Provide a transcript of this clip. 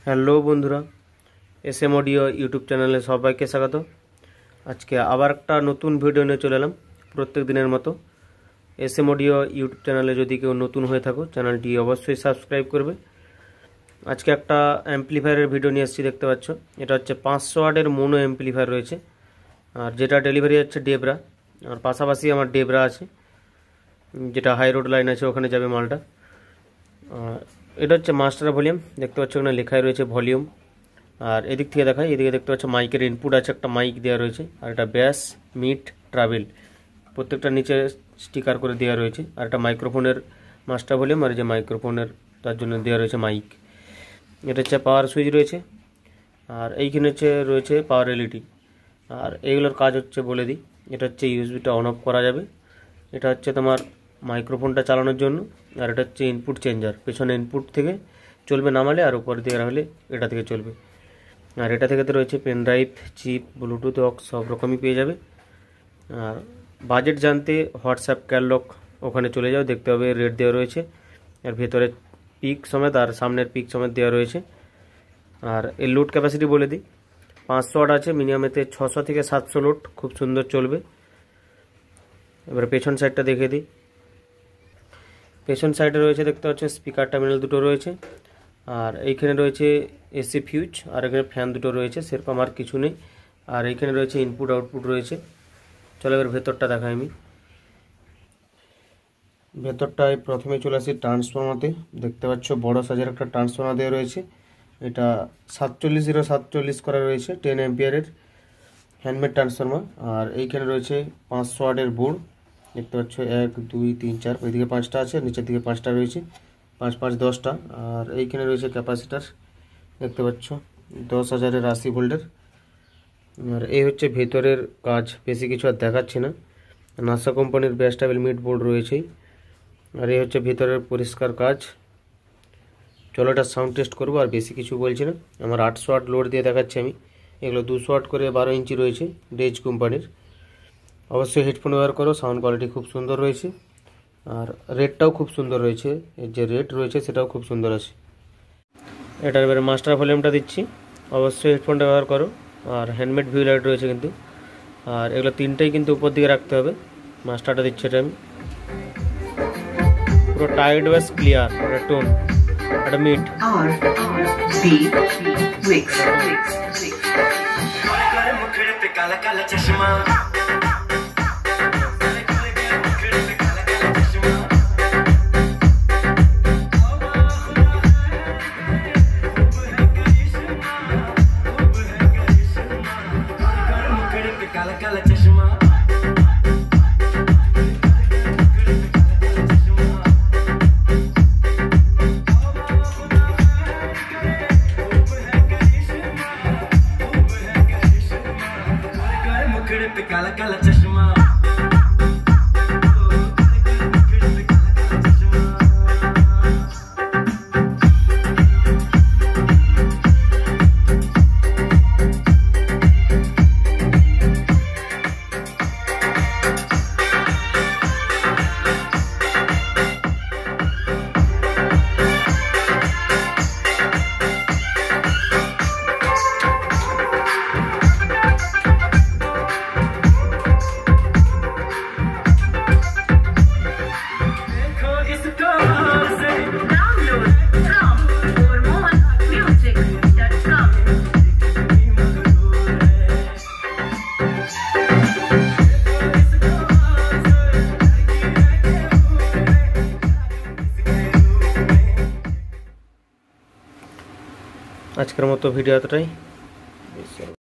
Hello বন্ধুরা, SM audio YouTube চ্যানেলে সবাইকে স্বাগত। আজকে আবার একটা নতুন ভিডিও নিয়ে চলে এলাম প্রত্যেক দিনের মতো। এসএম অডিও ইউটিউব চ্যানেলে যদি কেউ নতুন হয়ে থাকো, চ্যানেলটি অবশ্যই সাবস্ক্রাইব করবে। আজকে একটা অ্যাম্পলিফায়ারের ভিডিও নিয়ে এসেছি, দেখতে পাচ্ছ। এটা হচ্ছে 500 ওয়াটের মোনো অ্যাম্পলিফায়ার রয়েছে, আর যেটা ডেলিভারি হচ্ছে ডেবরা, আর পাশাপাশি আমার ডেবরা আছে, যেটা হাই রোড লাইন আছে, ওখানে যাবে মালটা। এটা হচ্ছে মাস্টার ভলিউম, দেখতে পাচ্ছ ওখানে লেখাই রয়েছে ভলিউম। আর এদিক থেকে দেখায়, এদিকে দেখতে পাচ্ছ মাইকের ইনপুট আছে, একটা মাইক দেওয়া রয়েছে, আর একটা ব্যাস, মিড, ট্রাভেল, প্রত্যেকটা নিচে স্টিকার করে দেওয়া রয়েছে। আর একটা মাইক্রোফোনের মাস্টার ভলিউম, আর যে মাইক্রোফোনের তার জন্য দেওয়া রয়েছে মাইক। এটা হচ্ছে পাওয়ার সুইচ রয়েছে, আর এইখানে রয়েছে পাওয়ার এলইডি। আর এইগুলোর কাজ হচ্ছে বলে দিই। এটা হচ্ছে ইউএসবিটা অন অফ করা যাবে, এটা হচ্ছে তোমার মাইক্রোফোনটা চালানোর জন্য, আর এটা হচ্ছে ইনপুট চেঞ্জার, পেছনে ইনপুট থেকে চলবে নামালে, আর উপর দিকে রাখলে এটা থেকে চলবে। আর এটা থেকে তো রয়েছে pen drive, chip, Bluetooth, aux, সব রকমই পেয়ে যাবে। আর বাজেট জানতে হোয়াটসঅ্যাপ ক্যাটলগ ওখানে চলে যাও, দেখতে হবে রেট দেওয়া রয়েছে। আর ভেতরে পিক সমেত আর সামনের পিক সমেত দেওয়া রয়েছে। আর এর লোড ক্যাপাসিটি বলে দিই, 500 ওয়াট আছে, মিনিমামেতে 600 থেকে 700 লোড, খুব সুন্দর চলবে। এবার পেছন সাইডটা দেখে দিই। পেছন সাইডে রয়েছে দেখতে পাচ্ছ স্পিকার টার্মিনাল দুটো রয়েছে, আর এইখানে রয়েছে এসি ফিউজ, আর এখানে ফ্যান দুটো রয়েছে, সেরকম আর কিছু নেই। আর এইখানে রয়েছে ইনপুট আউটপুট রয়েছে। চলো এবার ভেতরটা দেখাই আমি। ভেতরটায় প্রথমে চলে আসি ট্রান্সফর্মারতে, দেখতে পাচ্ছ বড় সাইজের একটা ট্রান্সফর্মার দেওয়া রয়েছে। এটা 4707 করা রয়েছে, 10 অ্যাম্পিয়ারের হ্যান্ডমেড ট্রান্সফর্মার। আর এইখানে রয়েছে 500 ওয়াটের বোর্ড, দেখতে পাচ্ছ 1 2 3 4, ওইদিকে 5টা আছে, নিচের দিকে 5টা রয়েছে, 5 5 10টা। আর এইখানে রয়েছে ক্যাপাসিটার, দেখতে পাচ্ছ 10,000-এর 80 ভোল্টের। আর এই হচ্ছে ভেতরের কাজ, বেশি কিছু আর দেখাচ্ছি না। নাসা কোম্পানির ব্যাস টেবিল মিড বোর্ড রয়েছেই। আর এই হচ্ছে ভেতরের পরিষ্কার কাজ। চলো এটা সাউন্ড টেস্ট করবো, আর বেশি কিছু বলছি না। আমার 800 ওয়াট লোড দিয়ে দেখাচ্ছি আমি। এগুলো 200 ওয়াট করে 12 ইঞ্চি রয়েছে, ডেজ কোম্পানির। অবশ্যই হেডফোন ব্যবহার করো, সাউন্ড কোয়ালিটি খুব সুন্দর রয়েছে। আর রেটটাও খুব সুন্দর রয়েছে, এর যে রেট রয়েছে সেটাও খুব সুন্দর আছে। এটার এবারে মাস্টার ভলিউমটা দিচ্ছি, অবশ্যই হেডফোনটা ব্যবহার করো। আর হ্যান্ডমেড ভিউ লাইট রয়েছে কিন্তু, আর এগুলো তিনটেই কিন্তু উপর দিকে রাখতে হবে। মাস্টারটা দিচ্ছি এটা আমি, পুরো টাইট বেস ক্লিয়ার, একটা টোন, একটা মিড। काला काला चश्मा আজকের মতো ভিডিও এতটাই।